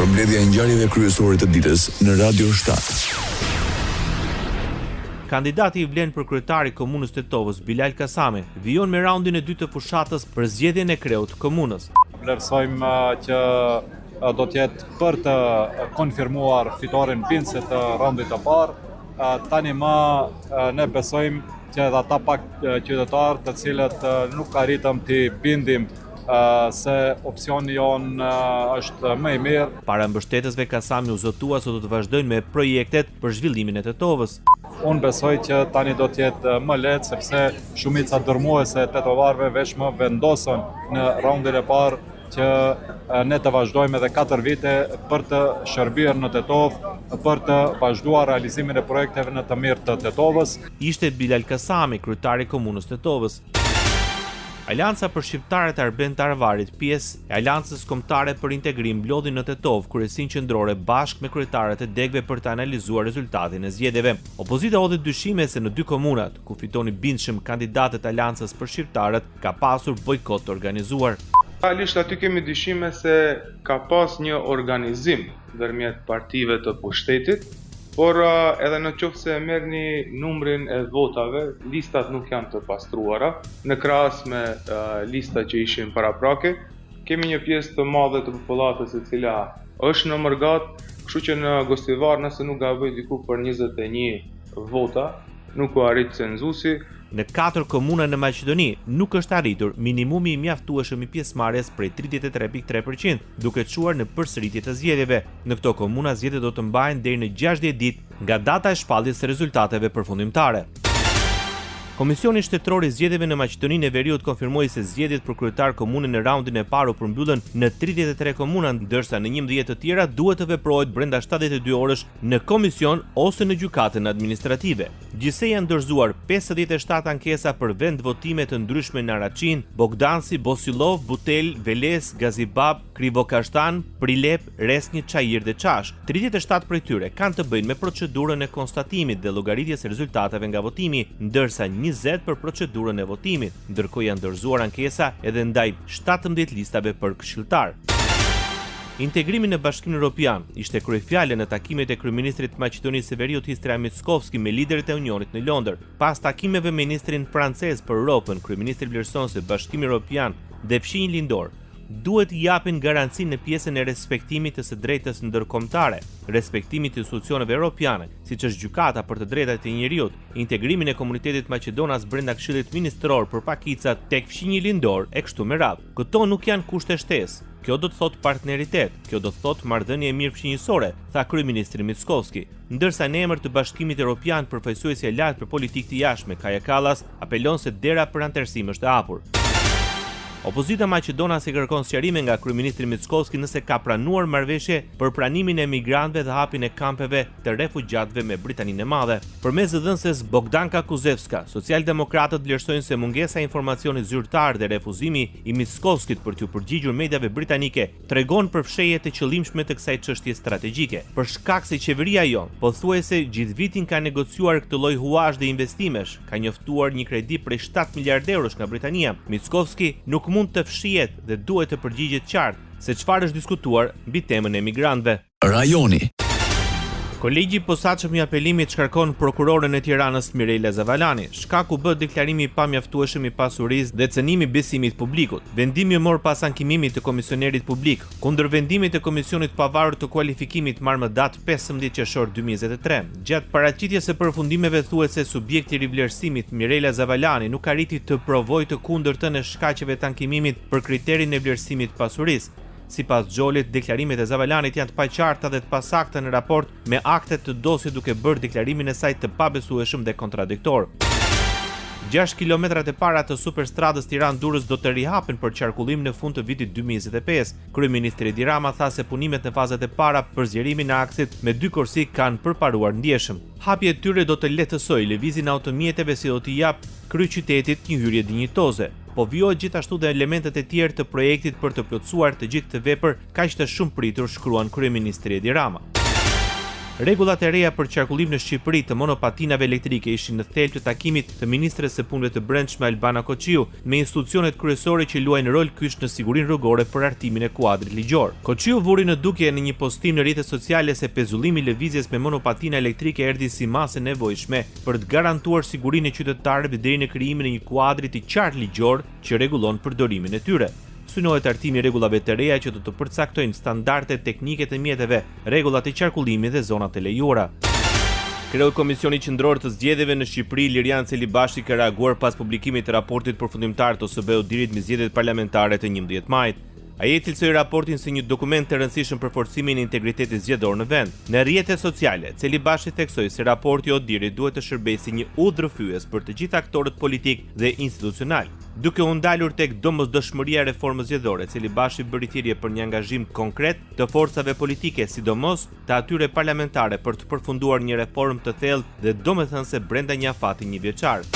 Përmbledhja e ngjarjeve kryesore të ditës në Radio 7. Kandidati i vlen për kryetari i komunës Tetovës, Bilal Kasami, vijon me raundin e dytë të fushatës për zgjedhjen e kreut të komunës. Vlerësojmë që do të jetë për të konfirmuar fitoren binse të raundit të parë. Tani më ne besojmë që edhe ata pak qytetarë të cilët nuk arritëm të bindim se opsioni jonë është më i mirë. Para mbështetësve Kasami u zotua se do të vazhdojnë me projektet për zhvillimin e Tetovës. Unë besoj që tani do të jetë më lehtë sepse shumica dërmuese tetovarëve veç më vendosën në raundin e parë që ne të vazhdojmë edhe 4 vite për të shërbyer në Tetovë, për të vazhduar realizimin e projekteve në të mirë të Tetovës. Ishte Bilal Kasami, kryetari i komunës Tetovës. Alianca për shqiptarët Arben të Arvarit, pjesë e Aleancës Kombëtare për Integrim, mblodhi në Tetovë kryesinë qendrore bashkë me kryetarët e degëve për të analizuar rezultatin e zgjedhjeve. Opozita hodhi dyshime se në 2 komunat, ku fitoni bindshëm kandidatët e Aleancës për shqiptarët, ka pasur bojkot të organizuar. Realisht aty kemi dyshime se ka pas një organizim ndërmjet partive të pushtetit, por edhe në qoftë se merrni numrin e votave, listat nuk janë të pastruara, në krahas me lista që ishin paraprake. Kemi një pjesë të madhe të popullatës e cila është në mërgat, kështu që në Gostivar nëse nuk gaboj diku për 21 vota, nuk u arrit cenzusi. Në 4 komuna në Maqedoni nuk është arritur minimumi i mjaftueshëm i pjesëmarrjes prej 33.3%, duke çuar në përsëritje të zgjedhjeve. Në këto komuna zgjedhjet do të mbahen deri në 60 ditë nga data e shpalljes së rezultateve përfundimtare. Komisioni Shtetëror i Zgjedhjeve në Maqedoninë e Veriut konfirmoi se zgjedhjet për kryetar komune në raundin e parë u përmbyllën në 33 komuna, ndërsa në 11 të tjera duhet të veprohet brenda 72 orësh në komision ose në gjykatën administrative. Gjithsej janë dorëzuar 57 ankesa për vend votime të ndryshme në Araçin, Bogdanci, Bosillov, Butel, Veles, Gazibab, Krivokashtan, Prilep, Resnjë, Çajir dhe Çash. 37 prej tyre kanë të bëjnë me procedurën e konstatimit dhe llogaritjes së rezultateve nga votimi, ndërsa 20 për procedurën e votimit, ndërkohë janë dorëzuar ankesa edhe ndaj 17 listave për këshilltar. Integrimi në Bashkimin Evropian ishte kryefjale në takimet e kryeministrit të Maqedonisë së Veriut Istria Mickovski me liderët e Unionit në Londër. Pas takimeve me ministrin francez për Europën, kryeministri vlerëson se Bashkimi Evropian dhe fshinj lindor duhet i japin garancinë në pjesën e respektimit të së drejtës ndërkombëtare, respektimit të institucioneve europiane, siç është gjykata për të drejtat e njerëzit, integrimin e komunitetit maqedonas brenda Këshillit Ministror për pakicat tek fshinji lindor e kështu me radhë. Këto nuk janë kushte shtesë. Kjo do të thotë partneritet, kjo do të thotë marrëdhënie e mirë fshinjësore, tha kryeministri Mickovski. Ndërsa në emër të Bashkimit Evropian, përfaqësuesi i lartë për politikë të jashtme Kaja Kallas apelon se dera për anëtarësim është e hapur. Opozita maqedonase kërkon sqarime nga kryeministri Mickovski nëse ka pranuar marrëveshje për pranimin e migrantëve dhe hapjen e kampeve të refugjatëve me Britaninë e Madhe. Përmes dhënëses Bogdanka Kuzevska, socialdemokratët vlerësojnë se mungesa e informacionit zyrtar dhe refuzimi i Mickovskit për t'u përgjigjur mediave britanike tregon për fshehje të qëllimshme të kësaj çështje strategjike. Për shkak se qeveria jon pothuajse gjithë vitin ka negociuar këtë lloj huazh dhe investimesh, ka njoftuar një kredi prej 7 miliardë eurosh nga Britania. Mickovski nuk mund të fshihet dhe duhet të përgjigjet qartë se çfarë është diskutuar mbi temën e migrantëve. Rajoni. Kolegji i posaçëm i apelimit shkarkon prokurorën e Tiranës Mirela Zavalani. Shkaku bë deklarimi i pamjaftueshëm i pasurisë dhe cënimi besimit publikut. Vendimi u mor pas ankimimit të komisionerit publik kundër vendimit të komisionit pavarur të kualifikimit marrë më datë 15 qershor 2023. Gjatë paraqitjes së përfundimeve thuhet se subjekti i rivlerësimit Mirela Zavalani nuk arriti të provojë të kundërtën e shkaqeve të ankimimit për kriterin e vlerësimit pasurisë. Sipas Xholit, deklarimet e Zavalanit janë të paqarta dhe të pasakta në raport me aktet të dosjes duke bërë deklarimin e saj të pabesueshëm dhe kontradiktor. 6 kilometrat e para të superstradës Tiranë-Durrës do të rihapen për qarkullim në fund të vitit 2025. Kryeministri Edi Rama tha se punimet në fazat e para për zgjerimin e aksit me 2 korsi kanë përparuar ndjeshëm. Hapja e tyre do të lehtësojë lëvizjen e automjeteve si do t'i jap kryeqytetit një hyrje dinjitoze. Po vjohet gjithashtu dhe elementet e tjerë të projektit për të plotësuar të gjithë këtë vepër kaq të shumë pritur, shkruan kryeministri Edi Rama. Rregullat e reja për qarkullim në Shqipëri të monopatinave elektrike ishin në thelb të takimit të ministres së punëve të brendshme Albana Koçiu me institucionet kryesore që luajnë rol kyç në sigurinë rrugore për hartimin e kuadrit ligjor. Koçiu vuri në dukje në një postim në rrjetet sociale se pezullimi i lëvizjes me monopatina elektrike erdhi si masë e nevojshme për të garantuar sigurinë e qytetarëve deri në krijimin e një kuadri të qartë ligjor që rregullon përdorimin e tyre. Synohet hartimi i rregullave të reja që do të përcaktojnë standardet teknike të mjeteve, rregullat e qarkullimit dhe zonat e lejuara. Kreu i Komisionit Qendror të Zgjedhjeve në Shqipëri, Lirian Celibashi, ka reaguar pas publikimit të raportit përfundimtar të OSBE-ut me zgjedhjet parlamentare të 11 majit. Ai cilësoi raportin si një dokument të rëndësishëm për forcimin e integritetit zgjedhor në vend. Në rrjetet sociale, Celibashi theksoi se raporti i ODIHR-it duhet të shërbejë si një udhërfyes për të gjithë aktorët politik dhe institucional. Duke u ndalur tek domosdoshmëria e reformës zgjedhore, Celibashi bëri thirrje për një angazhim konkret të forcave politike, sidomos të atyre parlamentare, për të përfunduar një reformë të thellë dhe domethënëse brenda një afati një vjeçar.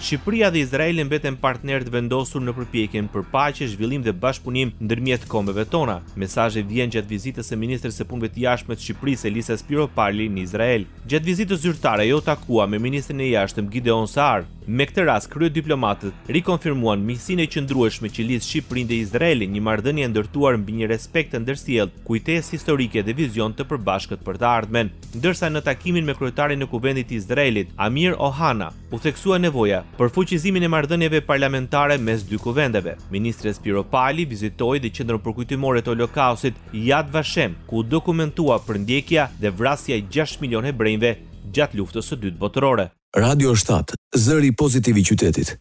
Shqipëria dhe Izraeli mbeten partnerë të vendosur në përpjekjen për paqe, zhvillim dhe bashkëpunim ndërmjet kombeve tona. Mesazhi vjen gjatë vizitës së ministres së punëve të jashtme të Shqipërisë Elisa Spiropali në Izrael. Gjatë vizitës zyrtare ajo takua me ministrin e jashtëm Gideon Saar. Me këtë rast, kryediplomatët rikonfirmuan miqësinë e qëndrueshme që lidh Shqipërinë dhe Izraelin, një marrëdhënie ndërtuar mbi një respekt të ndërsjellë, kujtesë historike dhe vizion të përbashkët për të ardhmen. Ndërsa në takimin me kryetarin e Kuvendit të Izraelit, Amir Ohana, u theksua nevoja për fuqizimin e marrëdhënieve parlamentare mes dy kuvendeve. Ministri Spiropali vizitoi dhe qendrën përkujtimore të Holokaustit Yad Vashem, ku dokumentua përndjekja dhe vrasja e 6 milion hebrejve gjatë luftës së dytë botërore. Radio 7, zëri pozitiv i qytetit.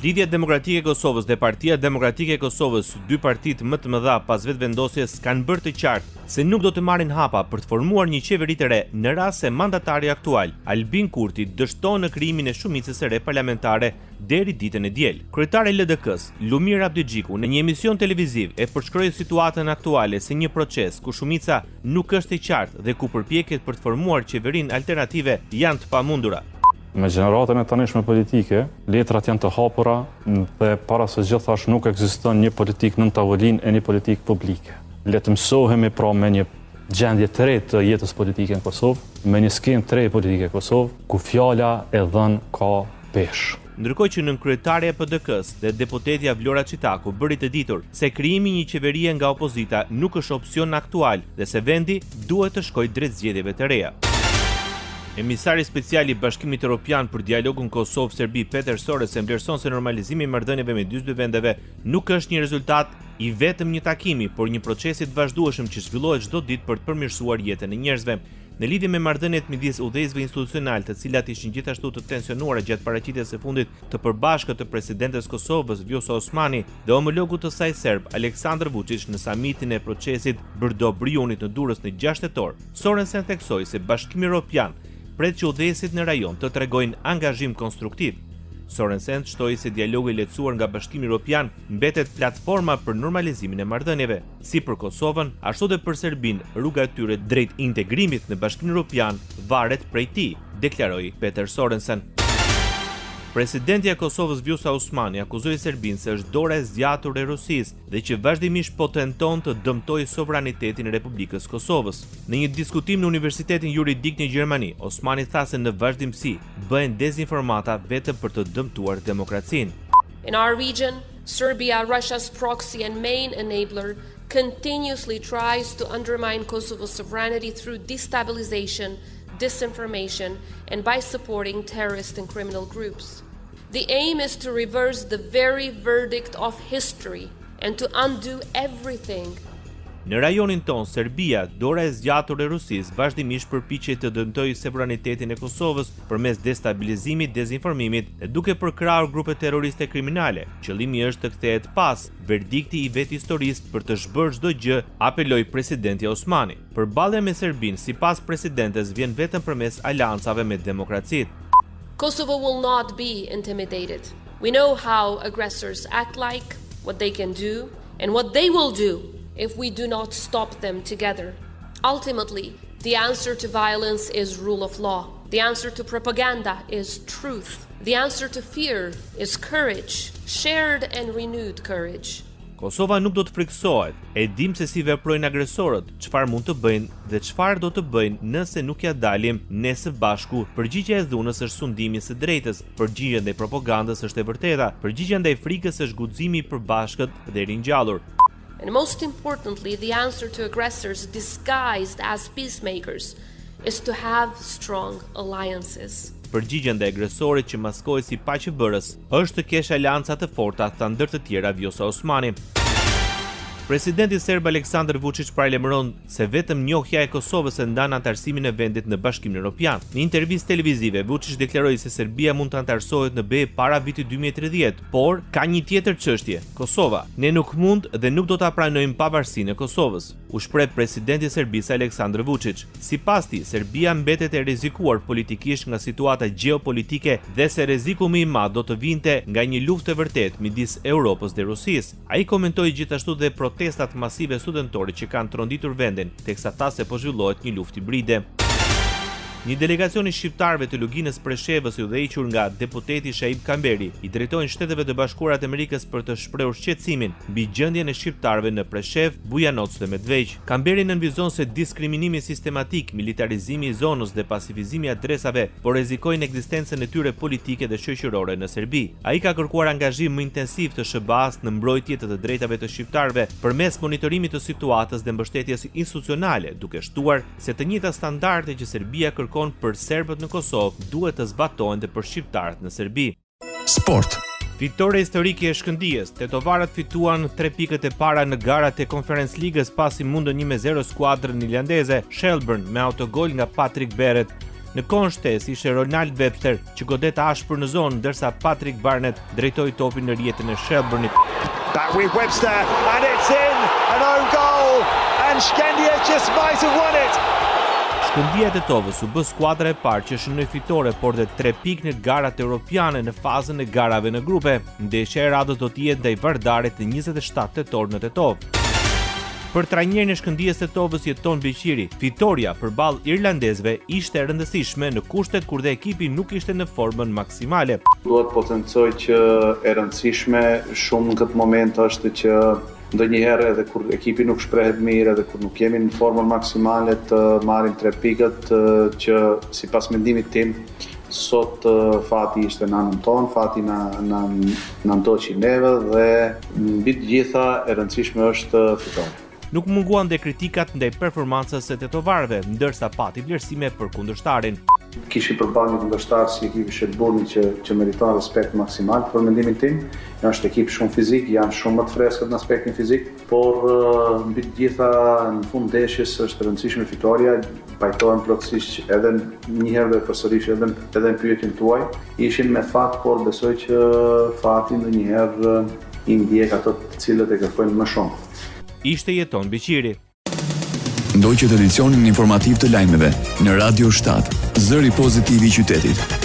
Lidhja Demokratike e Kosovës dhe Partia Demokratike e Kosovës, dy partitë më të mëdha pas vetvendosjes, kanë bërë të qartë se nuk do të marrin hapa për të formuar një qeveri të re në rast se mandatari aktual, Albin Kurti, dështon në krijimin e shumicës së re parlamentare deri ditën e diel. Kryetari i LDK-s, Lumir Abdigjiku, në një emision televiziv e përshkroi situatën aktuale si një proces ku shumica nuk është e qartë dhe ku përpjekjet për të formuar qeverinë alternative janë të pamundura. Me gjeneratën e tanishme politike, letrat janë të hapura dhe para së gjithash nuk ekziston një politik nën tavolinë e një politik publike. Le të mësohemi pra me një gjendje të re të jetës politike në Kosovë, me një skemë të re politike në Kosovë, ku fjala e dhënë ka peshë. Ndërkohë që nënkryetaria e PDK-s dhe deputetja Vlora Çitaku bëri të ditur se krijimi i një qeverie nga opozita nuk është opsion aktual dhe se vendi duhet të shkojë drejt zgjedhjeve të reja. Emisari special i Bashkimit Evropian për dialogun Kosovë-Serbi Peter Sorensen vlerëson se normalizimi i marrëdhënieve me dy vendeve nuk është një rezultat i vetëm një takimi, por një procesi të vazhdueshëm që zhvillohet çdo ditë për të përmirësuar jetën e njerëzve. Në lidhje me marrëdhëniet midis udhëheqësve institucional, të cilat ishin gjithashtu të tensionuara gjatë paraqitjes së fundit të përbashkët të presidentes Kosovës Vjosa Osmani dhe homologut të saj serb Aleksandar Vučić në samitin e procesit Brdo-Briunit në Durrës në 6 tetor, Sorensen theksoi se Bashkimi Evropian pret që udhëheqësit në rajon të tregojnë angazhim konstruktiv. Sorensen shtoi se dialogu i lehtësuar nga Bashkimi Evropian mbetet platforma për normalizimin e marrëdhënieve. Si për Kosovën, ashtu dhe për Serbinë, rruga e tyre drejt integrimit në Bashkimin Evropian varet prej tij, deklaroi Peter Sorensen. Presidentja e Kosovës Vjosa Osmani akuzoi Serbinë se është dora e zgjatur e Rusisë dhe që vazhdimisht po tenton të dëmtojë sovranitetin e Republikës Kosovës. Në një diskutim në Universitetin Juridik në Gjermani, Osmani tha se në vazhdimsi bëhen dezinformata vetëm për të dëmtuar demokracinë. In our region, Serbia, Russia's proxy and main enabler, continuously tries to undermine Kosovo's sovereignty through destabilization, disinformation, and by supporting terrorist and criminal groups. The aim is to reverse the very verdict of history and to undo everything. Në rajonin ton, Serbia, dora e zgjatur e Rusisë, vazhdimisht përpiqet të dëmtojë sovranitetin e Kosovës përmes destabilizimit, dezinformimit dhe duke përkrahur grupe terroriste kriminale. Qëllimi është të kthehet pas verdikti i vet historisë për të zhbërë çdo gjë, apeloi presidenti Osmani. Përballja me Serbinë, sipas presidentes, vjen vetëm përmes aleancave me demokracitë. Kosovo will not be intimidated. We know how aggressors act like, what they can do, and what they will do if we do not stop them together. Ultimately, the answer to violence is rule of law. The answer to propaganda is truth. The answer to fear is courage, shared and renewed courage. Kosova nuk do të friksohet. E dim se si veprojnë agresorët, çfarë mund të bëjnë dhe çfarë do të bëjnë nëse nuk ja dalim ne së bashku. Përgjigjja e dhunës është sundimi së drejtës, përgjigjja ndaj propagandës është e vërteta, përgjigjja ndaj frikës është guximi i përbashkët dhe i ringjallur. And most importantly, the answer to aggressors disguised as peacemakers is to have strong alliances. Përgjigjja ndaj agresorit që maskohet si paqëbërës është të kesh aleanca të forta, tha ndër të tjera Vjosa Osmani. Presidenti serb Aleksandar Vučić paralajmëron se vetëm njohja e Kosovës e ndan antarësimin e vendit në Bashkimin Evropian. Në intervistë televizive, Vučić deklaroi se Serbia mund të antarësohet në BE para vitit 2030, por ka një tjetër çështje: Kosova. Ne nuk mund dhe nuk do ta pranojmë pavarësinë e Kosovës, u shpreh presidenti i Serbisë Aleksandar Vučić. Sipas tij, Serbia mbetet e rrezikuar politikisht nga situata gjeopolitike dhe se rreziku më i madh do të vinte nga një luftë e vërtetë midis Europës dhe Rusisë. Ai komentoi gjithashtu dhe protestat masive studentore që kanë tronditur vendin, teksa tha se po zhvillohet një luftë hibride. Një delegacion i shqiptarëve të luginës Preshevës i udhëhequr nga deputeti Shaib Kamberi i drejtojnë Shteteve të Bashkuara të Amerikës për të shprehur shqetësimin mbi gjendjen e shqiptarëve në Preshev, Bujanoc dhe Medveq. Kamberi nënvizon se diskriminimi sistematik, militarizimi i zonës dhe pasifizimi i adresave po rrezikojnë ekzistencën e tyre politike dhe shoqërore në Serbi. Ai ka kërkuar angazhim më intensiv të SBA-s në mbrojtje të drejtave të shqiptarëve përmes monitorimit të situatës dhe mbështetjes institucionale, duke shtuar se të njëjta standarde që Serbia për serbët në Kosovë duhet të zbatohen dhe për shqiptarët në Serbi. Sport. Fitore historike e Shkëndijës. Tetovarët fituan 3 pikët e para në garat e Conference Ligës pasi mundën 1-0 skuadrën irlandeze Shelburne me autogol nga Patrick Barrett. Në kohën shtesë ishte Ronald Webster që godet ashpër në zonë, ndërsa Patrick Barnett drejtoi topin në rjetën e Shelburne-it. Back with Webster and it's in, an own goal and Shkëndija just might have won it. Shkëndija e Tetovës u bë skuadra e parë që shënoi fitore, por dhe 3 pikë në garat europiane në fazën e garave në grupe. Ndeshja e radhës do të jetë ndaj Vardarit të 27 tetor në Tetov. Për trajnerin e Shkëndijës Tetovës jeton Beqiri. Fitoria përballë irlandezëve ishte e rëndësishme në kushtet kur dhe ekipi nuk ishte në formën maksimale. Duhet potencoj që e rëndësishme shumë në këtë moment është që ndonjëherë edhe kur ekipi nuk shprehet mirë, edhe kur nuk jemi në formën maksimale të marrim 3 pikët që sipas mendimit tim sot fati ishte në anën tonë, fati na ndoqi neve dhe mbi të gjitha e rëndësishme është fitore. Nuk munguan dhe kritikat ndaj performancës së tetovarëve, ndërsa pati vlerësime për kundërshtarin. Kishi përballë një kundërshtar si ekipi Shelburne që meriton respekt maksimal për mendimin tim. Është ekip shumë fizik, janë shumë më të freskët në aspektin fizik, por mbi të gjitha në fund ndeshjes është rëndësishme fitoria. Pajtohem plotësisht edhe një herë dhe përsërish edhe në pyetjen tuaj. Ishin me fat, por besoj që fati ndonjëherë i ndjek ato të cilët e kërkojnë më shumë. Ishte jeton Beqiri. Ndoqët edicionin informativ të lajmeve në Radio 7, zëri pozitiv i qytetit.